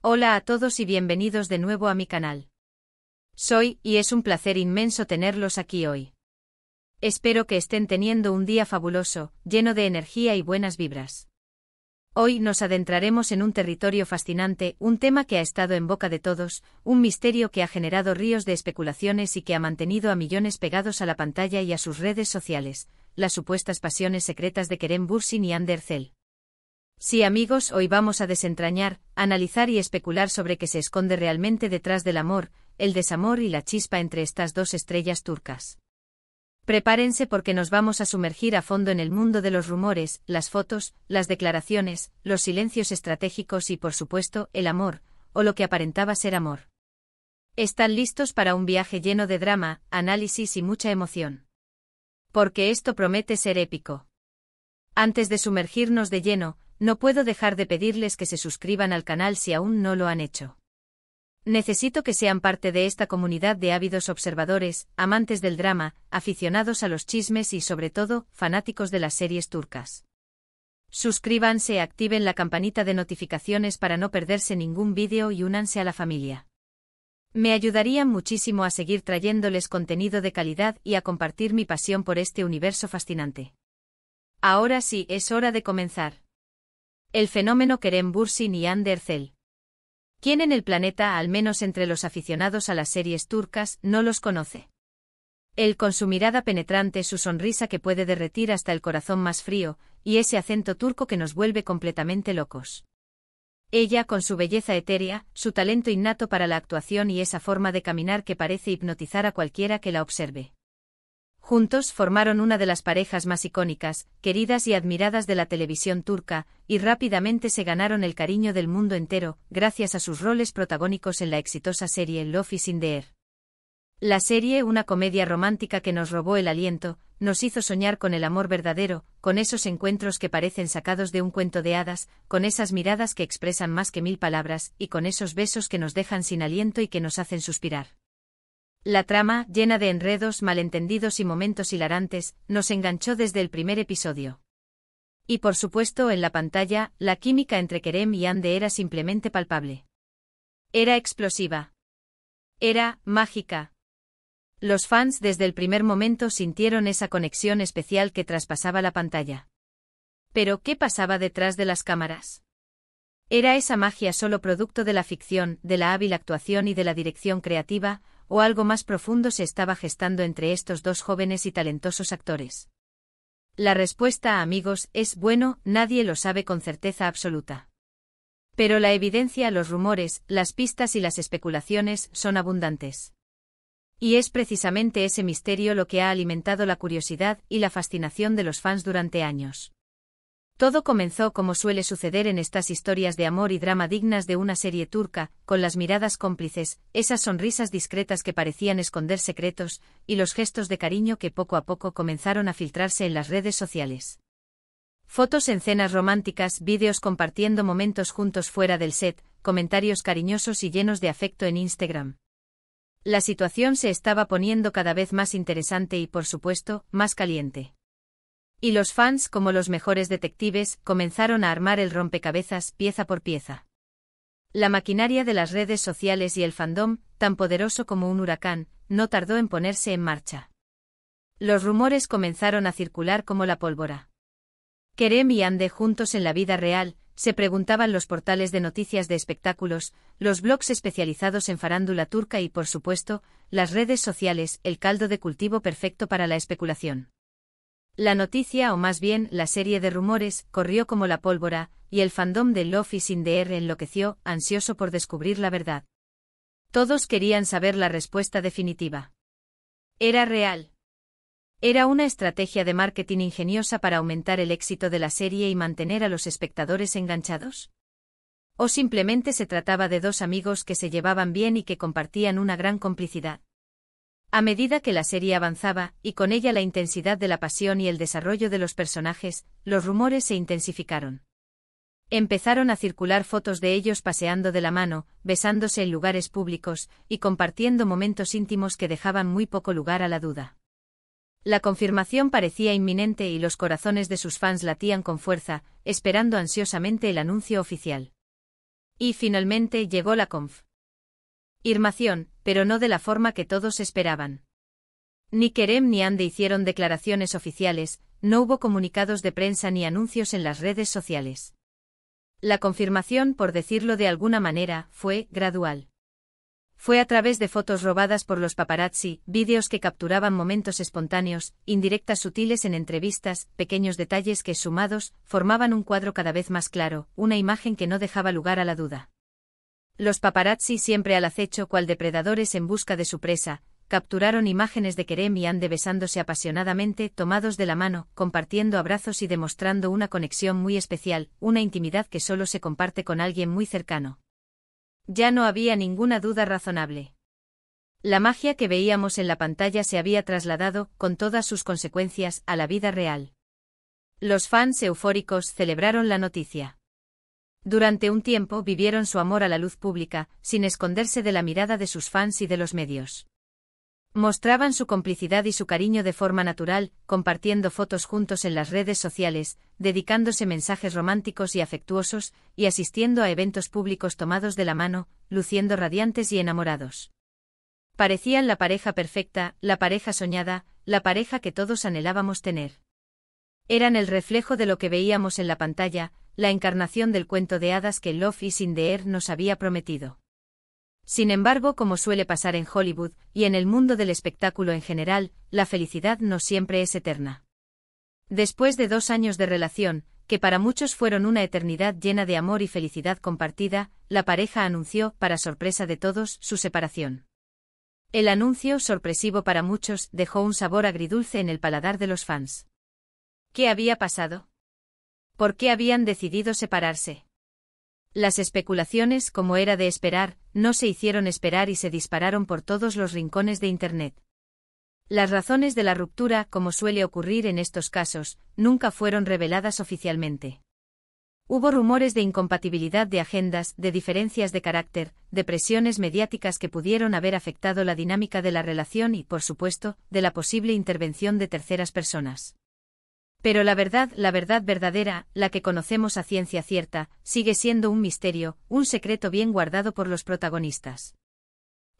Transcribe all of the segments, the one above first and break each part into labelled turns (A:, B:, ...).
A: Hola a todos y bienvenidos de nuevo a mi canal. Y es un placer inmenso tenerlos aquí hoy. Espero que estén teniendo un día fabuloso, lleno de energía y buenas vibras. Hoy nos adentraremos en un territorio fascinante, un tema que ha estado en boca de todos, un misterio que ha generado ríos de especulaciones y que ha mantenido a millones pegados a la pantalla y a sus redes sociales, las supuestas pasiones secretas de Kerem Bürsin y Hande Erçel. Sí amigos, hoy vamos a desentrañar, analizar y especular sobre qué se esconde realmente detrás del amor, el desamor y la chispa entre estas dos estrellas turcas. Prepárense porque nos vamos a sumergir a fondo en el mundo de los rumores, las fotos, las declaraciones, los silencios estratégicos y por supuesto, el amor, o lo que aparentaba ser amor. ¿Están listos para un viaje lleno de drama, análisis y mucha emoción? Porque esto promete ser épico. Antes de sumergirnos de lleno, no puedo dejar de pedirles que se suscriban al canal si aún no lo han hecho. Necesito que sean parte de esta comunidad de ávidos observadores, amantes del drama, aficionados a los chismes y sobre todo, fanáticos de las series turcas. Suscríbanse, activen la campanita de notificaciones para no perderse ningún vídeo y únanse a la familia. Me ayudarían muchísimo a seguir trayéndoles contenido de calidad y a compartir mi pasión por este universo fascinante. Ahora sí, es hora de comenzar. El fenómeno Kerem Bürsin y Hande Erçel. ¿Quién en el planeta, al menos entre los aficionados a las series turcas, no los conoce? Él con su mirada penetrante, su sonrisa que puede derretir hasta el corazón más frío, y ese acento turco que nos vuelve completamente locos. Ella con su belleza etérea, su talento innato para la actuación y esa forma de caminar que parece hipnotizar a cualquiera que la observe. Juntos formaron una de las parejas más icónicas, queridas y admiradas de la televisión turca, y rápidamente se ganaron el cariño del mundo entero, gracias a sus roles protagónicos en la exitosa serie Love is in the Air. La serie, una comedia romántica que nos robó el aliento, nos hizo soñar con el amor verdadero, con esos encuentros que parecen sacados de un cuento de hadas, con esas miradas que expresan más que 1000 palabras, y con esos besos que nos dejan sin aliento y que nos hacen suspirar. La trama, llena de enredos, malentendidos y momentos hilarantes, nos enganchó desde el primer episodio. Y por supuesto, en la pantalla, la química entre Kerem y Hande era simplemente palpable. Era explosiva. Era mágica. Los fans desde el primer momento sintieron esa conexión especial que traspasaba la pantalla. Pero, ¿qué pasaba detrás de las cámaras? ¿Era esa magia solo producto de la ficción, de la hábil actuación y de la dirección creativa, o algo más profundo se estaba gestando entre estos dos jóvenes y talentosos actores? La respuesta, amigos, es bueno, nadie lo sabe con certeza absoluta. Pero la evidencia, los rumores, las pistas y las especulaciones son abundantes. Y es precisamente ese misterio lo que ha alimentado la curiosidad y la fascinación de los fans durante años. Todo comenzó como suele suceder en estas historias de amor y drama dignas de una serie turca, con las miradas cómplices, esas sonrisas discretas que parecían esconder secretos, y los gestos de cariño que poco a poco comenzaron a filtrarse en las redes sociales. Fotos en cenas románticas, vídeos compartiendo momentos juntos fuera del set, comentarios cariñosos y llenos de afecto en Instagram. La situación se estaba poniendo cada vez más interesante y, por supuesto, más caliente. Y los fans, como los mejores detectives, comenzaron a armar el rompecabezas pieza por pieza. La maquinaria de las redes sociales y el fandom, tan poderoso como un huracán, no tardó en ponerse en marcha. Los rumores comenzaron a circular como la pólvora. Kerem y Hande juntos en la vida real, se preguntaban los portales de noticias de espectáculos, los blogs especializados en farándula turca y, por supuesto, las redes sociales, el caldo de cultivo perfecto para la especulación. La noticia, o más bien, la serie de rumores, corrió como la pólvora, y el fandom de Love is in the Air enloqueció, ansioso por descubrir la verdad. Todos querían saber la respuesta definitiva. ¿Era real? ¿Era una estrategia de marketing ingeniosa para aumentar el éxito de la serie y mantener a los espectadores enganchados? ¿O simplemente se trataba de dos amigos que se llevaban bien y que compartían una gran complicidad? A medida que la serie avanzaba, y con ella la intensidad de la pasión y el desarrollo de los personajes, los rumores se intensificaron. Empezaron a circular fotos de ellos paseando de la mano, besándose en lugares públicos, y compartiendo momentos íntimos que dejaban muy poco lugar a la duda. La confirmación parecía inminente y los corazones de sus fans latían con fuerza, esperando ansiosamente el anuncio oficial. Y finalmente llegó la confirmación, pero no de la forma que todos esperaban. Ni Kerem ni Hande hicieron declaraciones oficiales, no hubo comunicados de prensa ni anuncios en las redes sociales. La confirmación, por decirlo de alguna manera, fue gradual. Fue a través de fotos robadas por los paparazzi, vídeos que capturaban momentos espontáneos, indirectas sutiles en entrevistas, pequeños detalles que, sumados, formaban un cuadro cada vez más claro, una imagen que no dejaba lugar a la duda. Los paparazzi, siempre al acecho cual depredadores en busca de su presa, capturaron imágenes de Kerem y Hande besándose apasionadamente, tomados de la mano, compartiendo abrazos y demostrando una conexión muy especial, una intimidad que solo se comparte con alguien muy cercano. Ya no había ninguna duda razonable. La magia que veíamos en la pantalla se había trasladado, con todas sus consecuencias, a la vida real. Los fans eufóricos celebraron la noticia. Durante un tiempo vivieron su amor a la luz pública, sin esconderse de la mirada de sus fans y de los medios. Mostraban su complicidad y su cariño de forma natural, compartiendo fotos juntos en las redes sociales, dedicándose mensajes románticos y afectuosos, y asistiendo a eventos públicos tomados de la mano, luciendo radiantes y enamorados. Parecían la pareja perfecta, la pareja soñada, la pareja que todos anhelábamos tener. Eran el reflejo de lo que veíamos en la pantalla, la encarnación del cuento de hadas que Love is in the Air nos había prometido. Sin embargo, como suele pasar en Hollywood, y en el mundo del espectáculo en general, la felicidad no siempre es eterna. Después de 2 años de relación, que para muchos fueron una eternidad llena de amor y felicidad compartida, la pareja anunció, para sorpresa de todos, su separación. El anuncio, sorpresivo para muchos, dejó un sabor agridulce en el paladar de los fans. ¿Qué había pasado? ¿Por qué habían decidido separarse? Las especulaciones, como era de esperar, no se hicieron esperar y se dispararon por todos los rincones de Internet. Las razones de la ruptura, como suele ocurrir en estos casos, nunca fueron reveladas oficialmente. Hubo rumores de incompatibilidad de agendas, de diferencias de carácter, de presiones mediáticas que pudieron haber afectado la dinámica de la relación y, por supuesto, de la posible intervención de terceras personas. Pero la verdad verdadera, la que conocemos a ciencia cierta, sigue siendo un misterio, un secreto bien guardado por los protagonistas.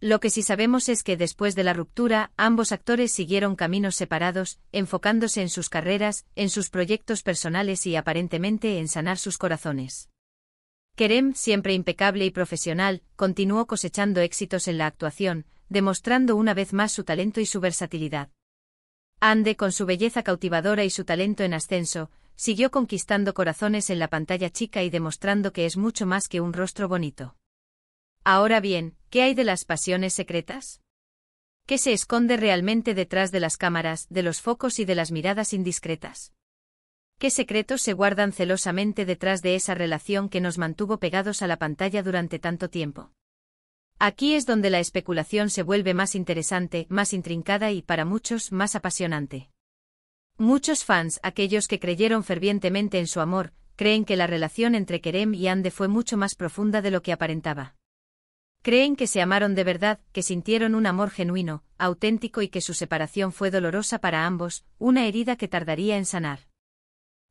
A: Lo que sí sabemos es que después de la ruptura, ambos actores siguieron caminos separados, enfocándose en sus carreras, en sus proyectos personales y aparentemente en sanar sus corazones. Kerem, siempre impecable y profesional, continuó cosechando éxitos en la actuación, demostrando una vez más su talento y su versatilidad. Hande, con su belleza cautivadora y su talento en ascenso, siguió conquistando corazones en la pantalla chica y demostrando que es mucho más que un rostro bonito. Ahora bien, ¿qué hay de las pasiones secretas? ¿Qué se esconde realmente detrás de las cámaras, de los focos y de las miradas indiscretas? ¿Qué secretos se guardan celosamente detrás de esa relación que nos mantuvo pegados a la pantalla durante tanto tiempo? Aquí es donde la especulación se vuelve más interesante, más intrincada y, para muchos, más apasionante. Muchos fans, aquellos que creyeron fervientemente en su amor, creen que la relación entre Kerem y Hande fue mucho más profunda de lo que aparentaba. Creen que se amaron de verdad, que sintieron un amor genuino, auténtico y que su separación fue dolorosa para ambos, una herida que tardaría en sanar.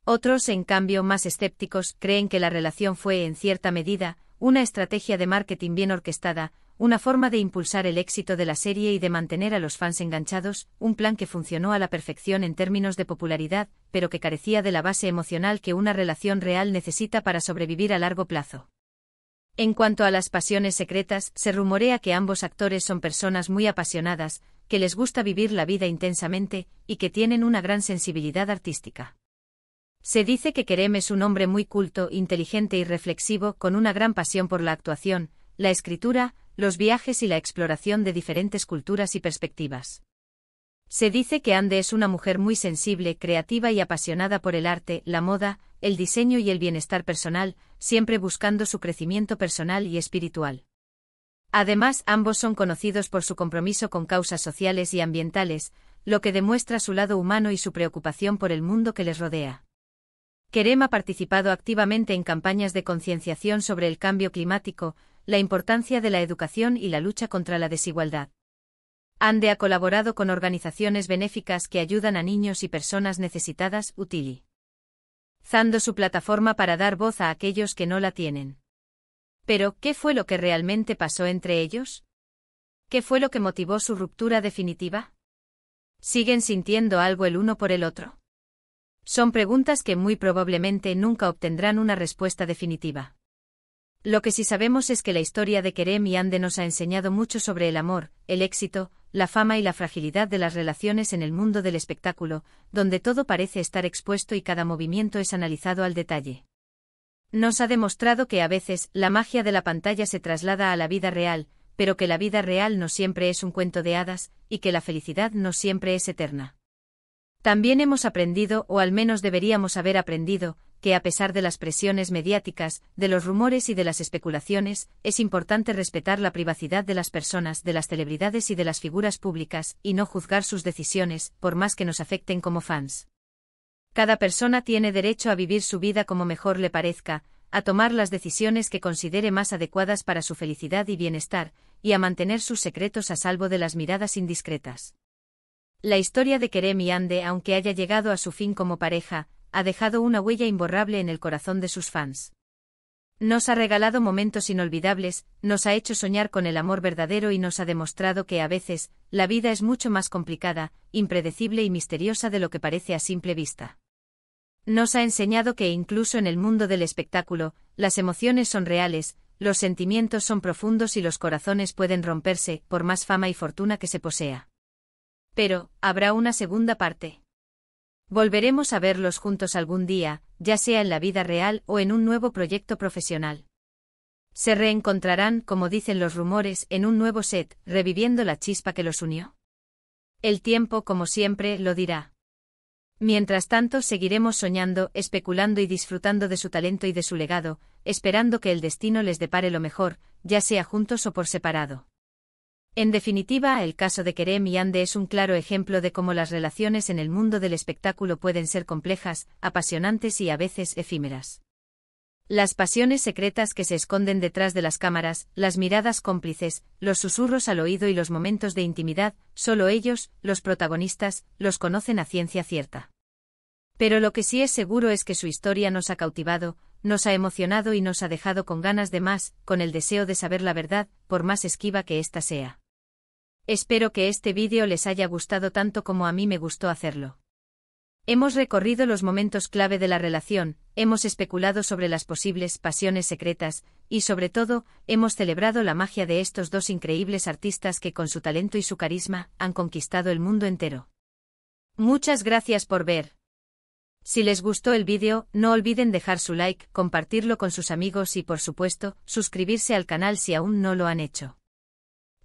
A: Otros, en cambio, más escépticos, creen que la relación fue, en cierta medida, una estrategia de marketing bien orquestada, una forma de impulsar el éxito de la serie y de mantener a los fans enganchados, un plan que funcionó a la perfección en términos de popularidad, pero que carecía de la base emocional que una relación real necesita para sobrevivir a largo plazo. En cuanto a las pasiones secretas, se rumorea que ambos actores son personas muy apasionadas, que les gusta vivir la vida intensamente, y que tienen una gran sensibilidad artística. Se dice que Kerem es un hombre muy culto, inteligente y reflexivo, con una gran pasión por la actuación, la escritura, los viajes y la exploración de diferentes culturas y perspectivas. Se dice que Hande es una mujer muy sensible, creativa y apasionada por el arte, la moda, el diseño y el bienestar personal, siempre buscando su crecimiento personal y espiritual. Además, ambos son conocidos por su compromiso con causas sociales y ambientales, lo que demuestra su lado humano y su preocupación por el mundo que les rodea. Kerem ha participado activamente en campañas de concienciación sobre el cambio climático, la importancia de la educación y la lucha contra la desigualdad. Hande ha colaborado con organizaciones benéficas que ayudan a niños y personas necesitadas, utilizando su plataforma para dar voz a aquellos que no la tienen. Pero, ¿qué fue lo que realmente pasó entre ellos? ¿Qué fue lo que motivó su ruptura definitiva? ¿Siguen sintiendo algo el uno por el otro? Son preguntas que muy probablemente nunca obtendrán una respuesta definitiva. Lo que sí sabemos es que la historia de Kerem y Ande nos ha enseñado mucho sobre el amor, el éxito, la fama y la fragilidad de las relaciones en el mundo del espectáculo, donde todo parece estar expuesto y cada movimiento es analizado al detalle. Nos ha demostrado que a veces la magia de la pantalla se traslada a la vida real, pero que la vida real no siempre es un cuento de hadas, y que la felicidad no siempre es eterna. También hemos aprendido, o al menos deberíamos haber aprendido, que a pesar de las presiones mediáticas, de los rumores y de las especulaciones, es importante respetar la privacidad de las personas, de las celebridades y de las figuras públicas, y no juzgar sus decisiones, por más que nos afecten como fans. Cada persona tiene derecho a vivir su vida como mejor le parezca, a tomar las decisiones que considere más adecuadas para su felicidad y bienestar, y a mantener sus secretos a salvo de las miradas indiscretas. La historia de Kerem y Ande, aunque haya llegado a su fin como pareja, ha dejado una huella imborrable en el corazón de sus fans. Nos ha regalado momentos inolvidables, nos ha hecho soñar con el amor verdadero y nos ha demostrado que a veces, la vida es mucho más complicada, impredecible y misteriosa de lo que parece a simple vista. Nos ha enseñado que incluso en el mundo del espectáculo, las emociones son reales, los sentimientos son profundos y los corazones pueden romperse, por más fama y fortuna que se posea. Pero, ¿habrá una segunda parte? ¿Volveremos a verlos juntos algún día, ya sea en la vida real o en un nuevo proyecto profesional? ¿Se reencontrarán, como dicen los rumores, en un nuevo set, reviviendo la chispa que los unió? El tiempo, como siempre, lo dirá. Mientras tanto, seguiremos soñando, especulando y disfrutando de su talento y de su legado, esperando que el destino les depare lo mejor, ya sea juntos o por separado. En definitiva, el caso de Kerem y Ande es un claro ejemplo de cómo las relaciones en el mundo del espectáculo pueden ser complejas, apasionantes y a veces efímeras. Las pasiones secretas que se esconden detrás de las cámaras, las miradas cómplices, los susurros al oído y los momentos de intimidad, solo ellos, los protagonistas, los conocen a ciencia cierta. Pero lo que sí es seguro es que su historia nos ha cautivado, nos ha emocionado y nos ha dejado con ganas de más, con el deseo de saber la verdad, por más esquiva que ésta sea. Espero que este vídeo les haya gustado tanto como a mí me gustó hacerlo. Hemos recorrido los momentos clave de la relación, hemos especulado sobre las posibles pasiones secretas, y sobre todo, hemos celebrado la magia de estos dos increíbles artistas que con su talento y su carisma, han conquistado el mundo entero. Muchas gracias por ver. Si les gustó el vídeo, no olviden dejar su like, compartirlo con sus amigos y por supuesto, suscribirse al canal si aún no lo han hecho.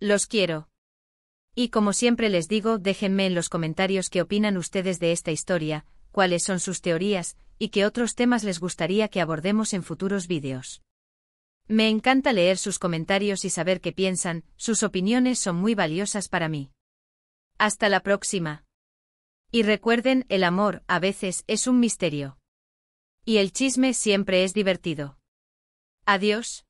A: Los quiero. Y como siempre les digo, déjenme en los comentarios qué opinan ustedes de esta historia, cuáles son sus teorías, y qué otros temas les gustaría que abordemos en futuros vídeos. Me encanta leer sus comentarios y saber qué piensan, sus opiniones son muy valiosas para mí. Hasta la próxima. Y recuerden, el amor, a veces, es un misterio. Y el chisme siempre es divertido. Adiós.